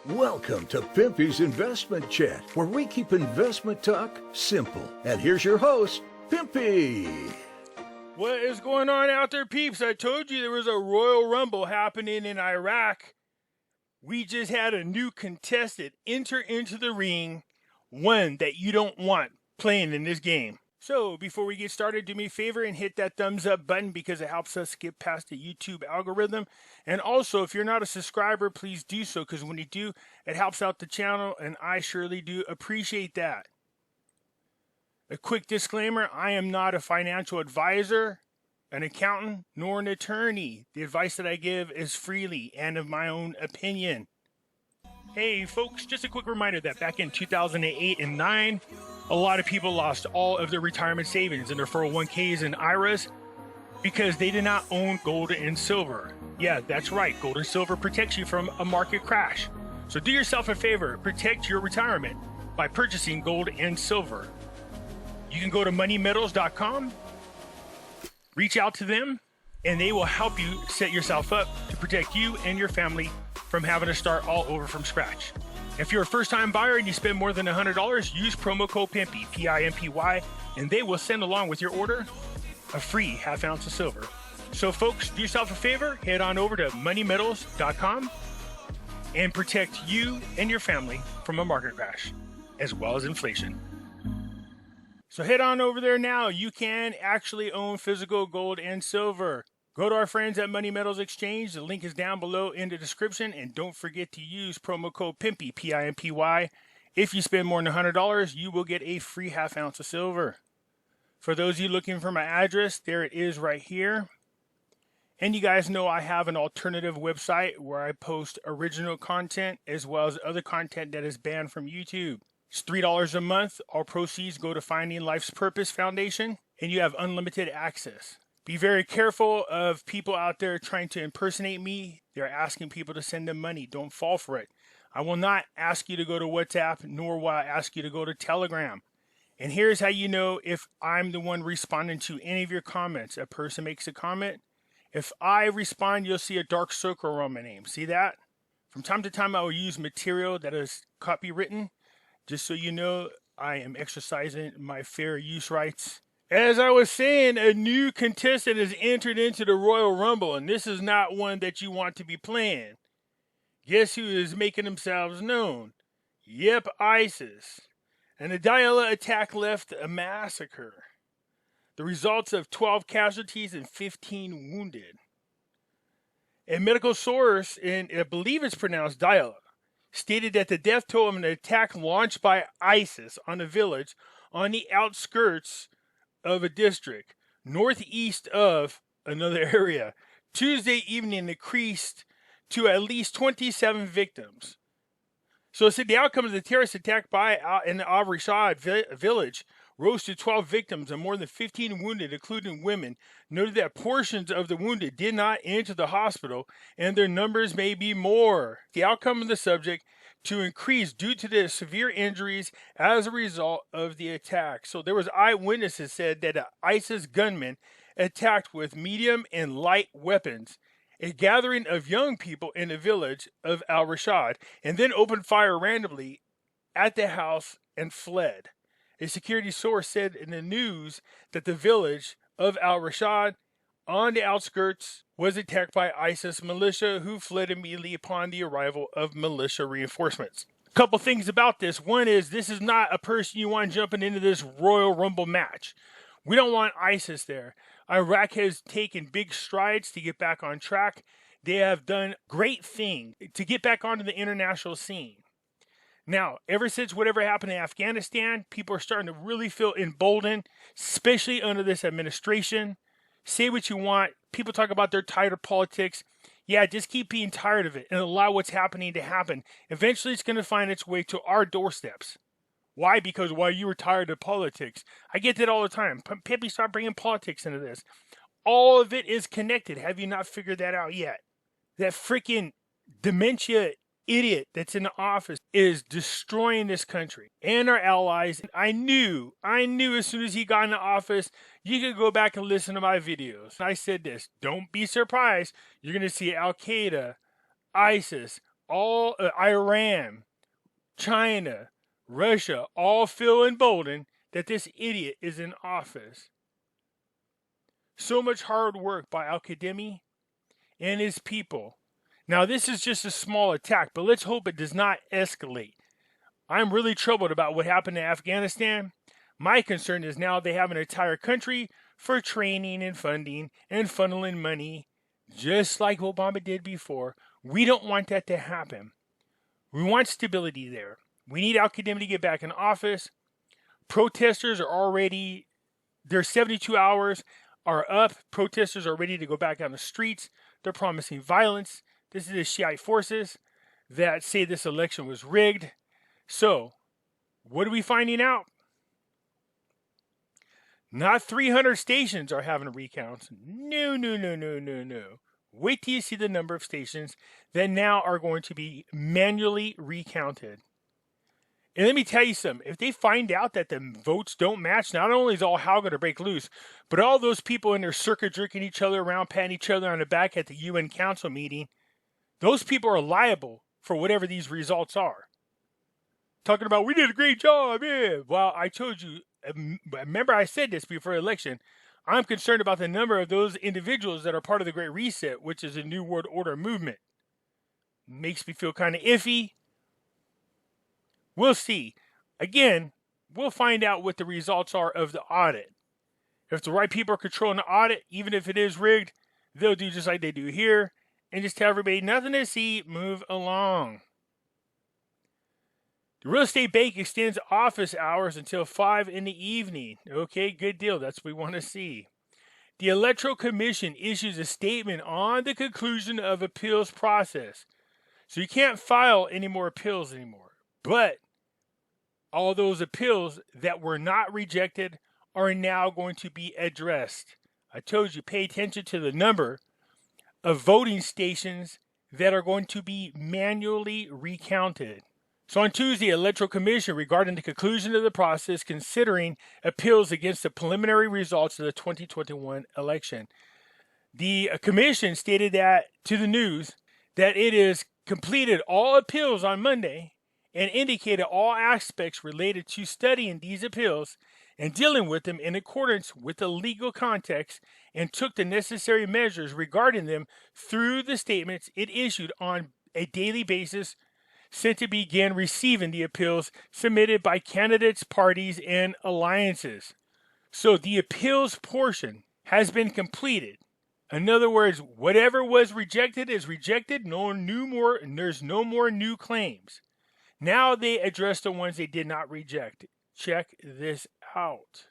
Welcome to Pimpy's Investment Chat, where we keep investment talk simple. And here's your host, Pimpy. What is going on out there, peeps? I told you there was a Royal Rumble happening in Iraq. We just had a new contestant enter into the ring, one that you don't want playing in this game. So before we get started, do me a favor and hit that thumbs up button because it helps us get past the YouTube algorithm. And also, if you're not a subscriber, please do so, because when you do, it helps out the channel, and I surely do appreciate that. A quick disclaimer, I am not a financial advisor, an accountant, nor an attorney. The advice that I give is freely and of my own opinion. Hey folks, just a quick reminder that back in 2008 and 9, a lot of people lost all of their retirement savings and their 401ks and IRAs because they did not own gold and silver. Yeah, that's right, gold and silver protects you from a market crash. So do yourself a favor, protect your retirement by purchasing gold and silver. You can go to moneymetals.com, reach out to them, and they will help you set yourself up to protect you and your family from having to start all over from scratch. If you're a first-time buyer and you spend more than $100, use promo code Pimpy, P-I-M-P-Y, and they will send along with your order a free half ounce of silver. So folks, do yourself a favor, head on over to moneymetals.com and protect you and your family from a market crash, as well as inflation. So head on over there now. You can actually own physical gold and silver. Go to our friends at Money Metals Exchange. The link is down below in the description. And don't forget to use promo code Pimpy, P-I-M-P-Y. If you spend more than $100, you will get a free half ounce of silver. For those of you looking for my address, there it is right here. And you guys know I have an alternative website where I post original content as well as other content that is banned from YouTube. It's $3 a month. All proceeds go to Finding Life's Purpose Foundation, and you have unlimited access. Be very careful of people out there trying to impersonate me. They're asking people to send them money. Don't fall for it. I will not ask you to go to WhatsApp, nor will I ask you to go to Telegram. And here's how you know if I'm the one responding to any of your comments. A person makes a comment. If I respond, you'll see a dark circle around my name. See that? From time to time, I will use material that is copywritten. Just so you know, I am exercising my fair use rights. As I was saying, a new contestant has entered into the Royal Rumble, and this is not one that you want to be playing. Guess who is making themselves known? Yep, ISIS. And the Diyala attack left a massacre. The results of 12 casualties and 15 wounded. A medical source, and I believe it's pronounced Diyala, stated that the death toll of an attack launched by ISIS on a village on the outskirts of a district northeast of another area Tuesday evening increased to at least 27 victims. So it said the outcome of the terrorist attack in the Al-Rashad village rose to 12 victims and more than 15 wounded, including women. Noted that portions of the wounded did not enter the hospital, and their numbers may be more. The outcome of the subject to increase due to the severe injuries as a result of the attack. So there was eyewitnesses said that an ISIS gunman attacked with medium and light weapons a gathering of young people in the village of Al-Rashad, and then opened fire randomly at the house and fled. A security source said in the news that the village of Al-Rashad on the outskirts was attacked by ISIS militia, who fled immediately upon the arrival of militia reinforcements. A couple things about this. One is this is not a person you want jumping into this Royal Rumble match. We don't want ISIS there. Iraq has taken big strides to get back on track. They have done great things to get back onto the international scene. Now, ever since whatever happened in Afghanistan, people are starting to really feel emboldened, especially under this administration. Say what you want. People talk about they're tired of politics. Yeah, just keep being tired of it and allow what's happening to happen. Eventually, it's going to find its way to our doorsteps. Why? Because while you were tired of politics. I get that all the time. Pimpy, stop bringing politics into this. All of it is connected. Have you not figured that out yet? That freaking dementia idiot that's in the office is destroying this country and our allies. I knew as soon as he got in the office, you could go back and listen to my videos. I said this, don't be surprised. You're going to see Al-Qaeda, ISIS, all Iran, China, Russia, all feel emboldened that this idiot is in office. So much hard work by Al-Qademi and his people. Now, this is just a small attack, but let's hope it does not escalate. I'm really troubled about what happened in Afghanistan. My concern is now they have an entire country for training and funding and funneling money, just like Obama did before. We don't want that to happen. We want stability there. We need Al-Qademi to get back in office. Protesters are already, their 72 hours are up. Protesters are ready to go back on the streets. They're promising violence. This is the Shiite forces that say this election was rigged. So, what are we finding out? Not 300 stations are having recounts. No. Wait till you see the number of stations that now are going to be manually recounted. And let me tell you something. If they find out that the votes don't match, not only is all hell going to break loose, but all those people in their circuit jerking each other around, patting each other on the back at the UN Council meeting, those people are liable for whatever these results are. Talking about, we did a great job, yeah. Well, I told you, remember I said this before the election, I'm concerned about the number of those individuals that are part of the Great Reset, which is a New World Order movement. Makes me feel kind of iffy. We'll see. Again, we'll find out what the results are of the audit. If the right people are controlling the audit, even if it is rigged, they'll do just like they do here and just tell everybody nothing to see, move along. The real estate bank extends office hours until 5 in the evening. Okay, good deal. That's what we want to see. The Electoral Commission issues a statement on the conclusion of appeals process. So you can't file any more appeals anymore. But all those appeals that were not rejected are now going to be addressed. I told you, pay attention to the number of voting stations that are going to be manually recounted. So on Tuesday, Electoral Commission regarding the conclusion of the process considering appeals against the preliminary results of the 2021 election. The commission stated that to the news that it has completed all appeals on Monday and indicated all aspects related to studying these appeals and dealing with them in accordance with the legal context and took the necessary measures regarding them through the statements it issued on a daily basis since it began receiving the appeals submitted by candidates, parties, and alliances. So the appeals portion has been completed. In other words, whatever was rejected is rejected. There's no more new claims. Now they address the ones they did not reject. Check this out.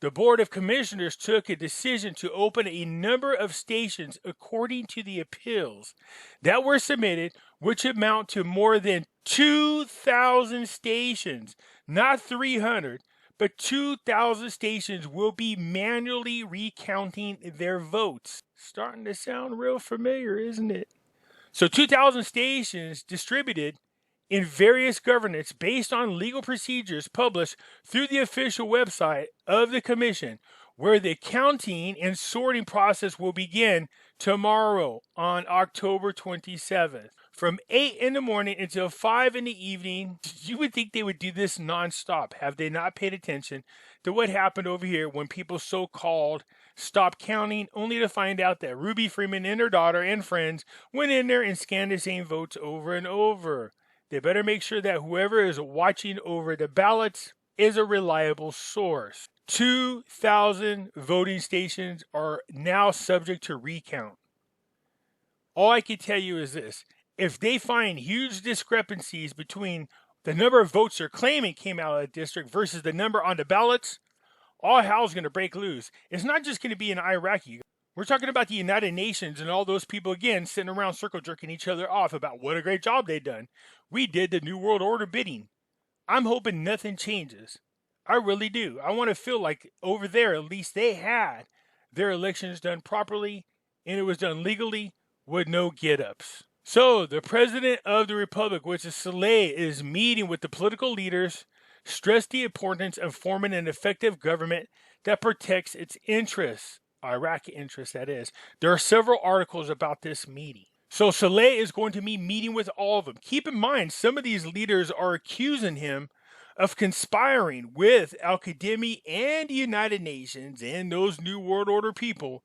The Board of Commissioners took a decision to open a number of stations according to the appeals that were submitted, which amount to more than 2,000 stations. Not 300, but 2,000 stations will be manually recounting their votes. Starting to sound real familiar, isn't it? So 2,000 stations distributed in various governance based on legal procedures published through the official website of the Commission, where the counting and sorting process will begin tomorrow on October 27th. From 8 in the morning until 5 in the evening. You would think they would do this nonstop. Have they not paid attention to what happened over here when people so-called stopped counting, only to find out that Ruby Freeman and her daughter and friends went in there and scanned the same votes over and over? They better make sure that whoever is watching over the ballots is a reliable source. 2,000 voting stations are now subject to recount. All I can tell you is this. If they find huge discrepancies between the number of votes they're claiming came out of the district versus the number on the ballots, all hell's going to break loose. It's not just going to be in Iraqi. We're talking about the United Nations and all those people, again, sitting around circle jerking each other off about what a great job they've done. We did the New World Order bidding. I'm hoping nothing changes. I really do. I want to feel like over there, at least they had their elections done properly and it was done legally with no get-ups. So the President of the Republic, which is Saleh, is meeting with the political leaders, stressed the importance of forming an effective government that protects its interests. Iraqi interests, that is. There are several articles about this meeting. So Saleh is going to be meeting with all of them. Keep in mind, some of these leaders are accusing him of conspiring with Al-Qademi and the United Nations and those New World Order people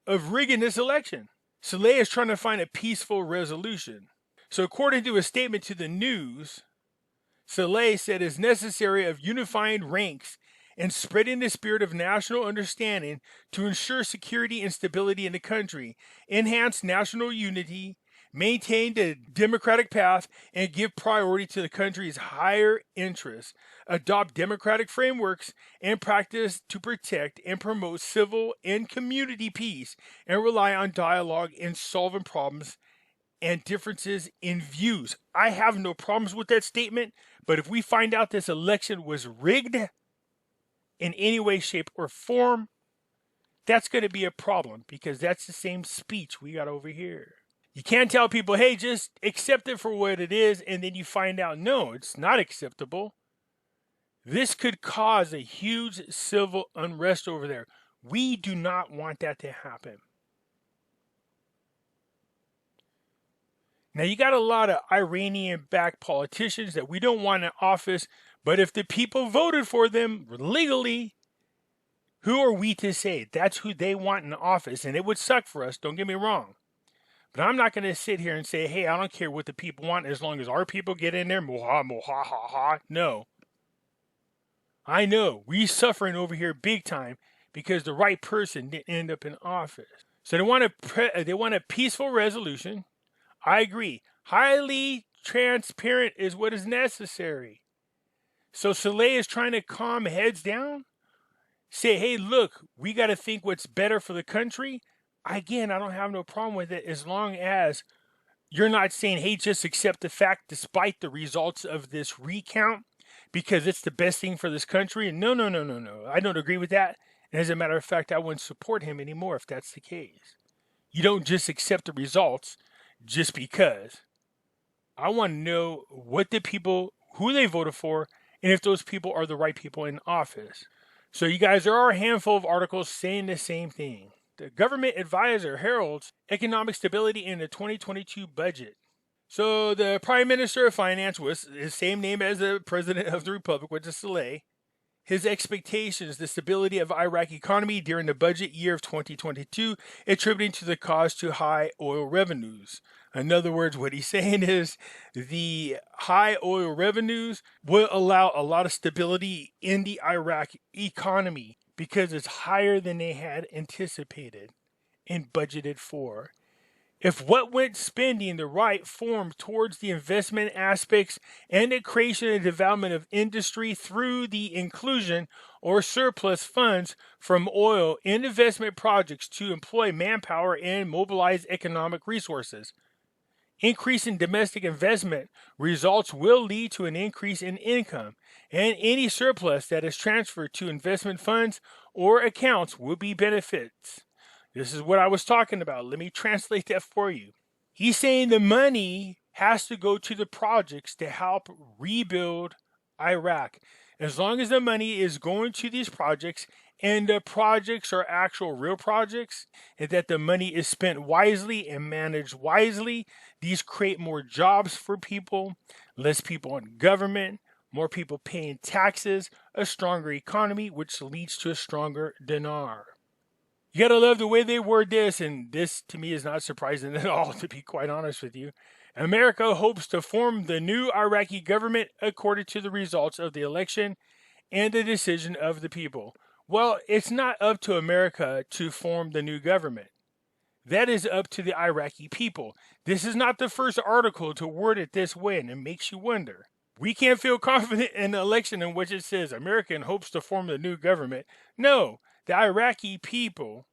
of rigging this election. Saleh is trying to find a peaceful resolution. So according to a statement to the news, Saleh said it's necessary of unifying ranks and spreading the spirit of national understanding to ensure security and stability in the country, enhance national unity, maintain the democratic path, and give priority to the country's higher interests, adopt democratic frameworks and practice to protect and promote civil and community peace, and rely on dialogue in solving problems and differences in views. I have no problems with that statement, but if we find out this election was rigged in any way, shape, or form, that's going to be a problem, because that's the same speech we got over here. You can't tell people, hey, just accept it for what it is, and then you find out, no, it's not acceptable. This could cause a huge civil unrest over there. We do not want that to happen. Now, you got a lot of Iranian-backed politicians that we don't want in office, but if the people voted for them legally, who are we to say? That's who they want in office, and it would suck for us, don't get me wrong. But I'm not going to sit here and say, hey, I don't care what the people want as long as our people get in there. Moha, moha, ha, ha. No. I know. We suffering over here big time because the right person didn't end up in office. So they want a peaceful resolution. I agree. Highly transparent is what is necessary. So Saleh is trying to calm heads down. Say, hey, look, we got to think what's better for the country. Again, I don't have no problem with it as long as you're not saying, hey, just accept the fact despite the results of this recount because it's the best thing for this country. No. I don't agree with that. And as a matter of fact, I wouldn't support him anymore if that's the case. You don't just accept the results just because. I want to know what the people, who they voted for, and if those people are the right people in office. So you guys, there are a handful of articles saying the same thing. The government advisor heralds economic stability in the 2022 budget. So the Prime Minister of Finance was his same name as the President of the Republic, which is Saleh. His expectations, the stability of Iraqi economy during the budget year of 2022, attributing to the cause to high oil revenues. In other words, what he's saying is the high oil revenues will allow a lot of stability in the Iraq economy because it's higher than they had anticipated and budgeted for. If what went spending the right form towards the investment aspects and the creation and development of industry through the inclusion or surplus funds from oil in investment projects to employ manpower and mobilize economic resources. Increase in domestic investment results will lead to an increase in income, and any surplus that is transferred to investment funds or accounts will be benefits. This is what I was talking about. Let me translate that for you. He's saying the money has to go to the projects to help rebuild Iraq. As long as the money is going to these projects and the projects are actual real projects and that the money is spent wisely and managed wisely, these create more jobs for people, less people in government, more people paying taxes, a stronger economy, which leads to a stronger dinar. You gotta love the way they word this, and this to me is not surprising at all, to be quite honest with you. America hopes to form the new Iraqi government according to the results of the election and the decision of the people. Well, it's not up to America to form the new government. That is up to the Iraqi people. This is not the first article to word it this way, and it makes you wonder. We can't feel confident in the election in which it says America hopes to form the new government. No, the Iraqi people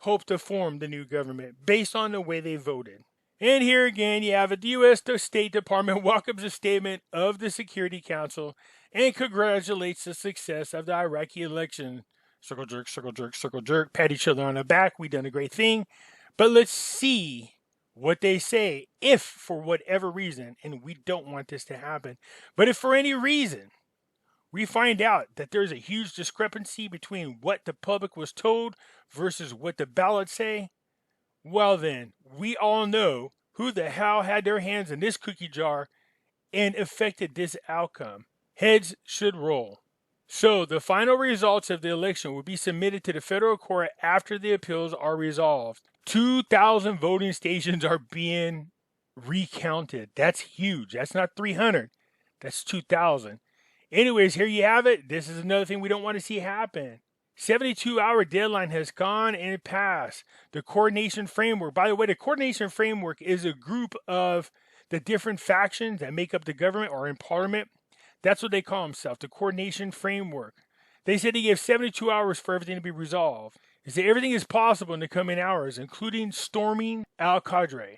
hope to form the new government based on the way they voted. And here again, you have it. The U.S. State Department welcomes a statement of the Security Council and congratulates the success of the Iraqi election. Circle jerk, circle jerk, circle jerk. Pat each other on the back. We done a great thing. But let's see what they say if for whatever reason, and we don't want this to happen, but if for any reason we find out that there's a huge discrepancy between what the public was told versus what the ballots say, well then, we all know who the hell had their hands in this cookie jar and affected this outcome. Heads should roll. So the final results of the election will be submitted to the federal court after the appeals are resolved. 2,000 voting stations are being recounted. That's huge. That's not 300. That's 2,000. Anyways, here you have it. This is another thing we don't want to see happen. 72-hour deadline has gone and passed. The coordination framework. By the way, the coordination framework is a group of the different factions that make up the government or in parliament. That's what they call themselves, the coordination framework. They said they give 72 hours for everything to be resolved. They say everything is possible in the coming hours, including storming Al-Qadr.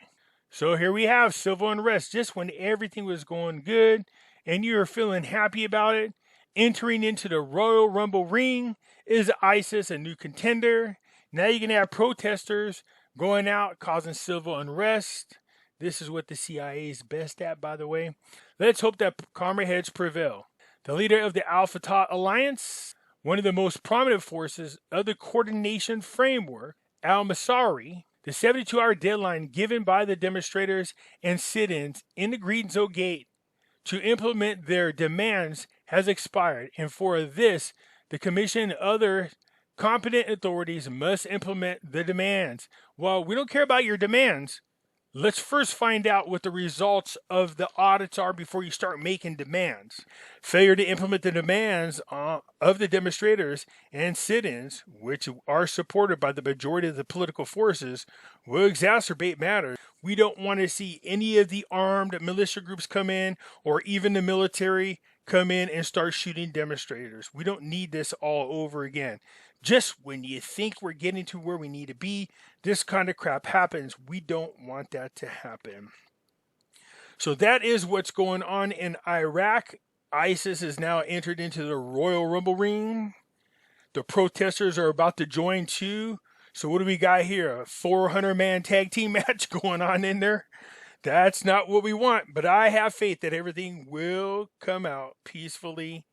So here we have civil unrest just when everything was going good and you're feeling happy about it. Entering into the Royal Rumble ring is ISIS, a new contender. Now you're going to have protesters going out, causing civil unrest. This is what the CIA is best at, by the way. Let's hope that calmer heads prevail. The leader of the Al-Fatah Alliance, one of the most prominent forces of the coordination framework, al-Masari, the 72-hour deadline given by the demonstrators and sit-ins in the Green Zone Gate to implement their demands has expired. And for this, the Commission and other competent authorities must implement the demands. Well, we don't care about your demands. Let's first find out what the results of the audits are before you start making demands. Failure to implement the demands of the demonstrators and sit-ins, which are supported by the majority of the political forces, will exacerbate matters. We don't want to see any of the armed militia groups come in or even the military come in and start shooting demonstrators. We don't need this all over again. Just when you think we're getting to where we need to be, this kind of crap happens. We don't want that to happen. So that is what's going on in Iraq. ISIS has now entered into the Royal Rumble ring. The protesters are about to join too. So what do we got here? A 400-man tag team match going on in there? That's not what we want, but I have faith that everything will come out peacefully.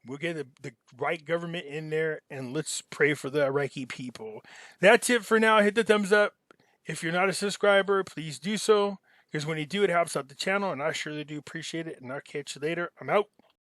We'll get the right government in there, and let's pray for the Iraqi people. That's it for now. Hit the thumbs up. If you're not a subscriber, please do so, because when you do, it helps out the channel, and I surely do appreciate it, and I'll catch you later. I'm out.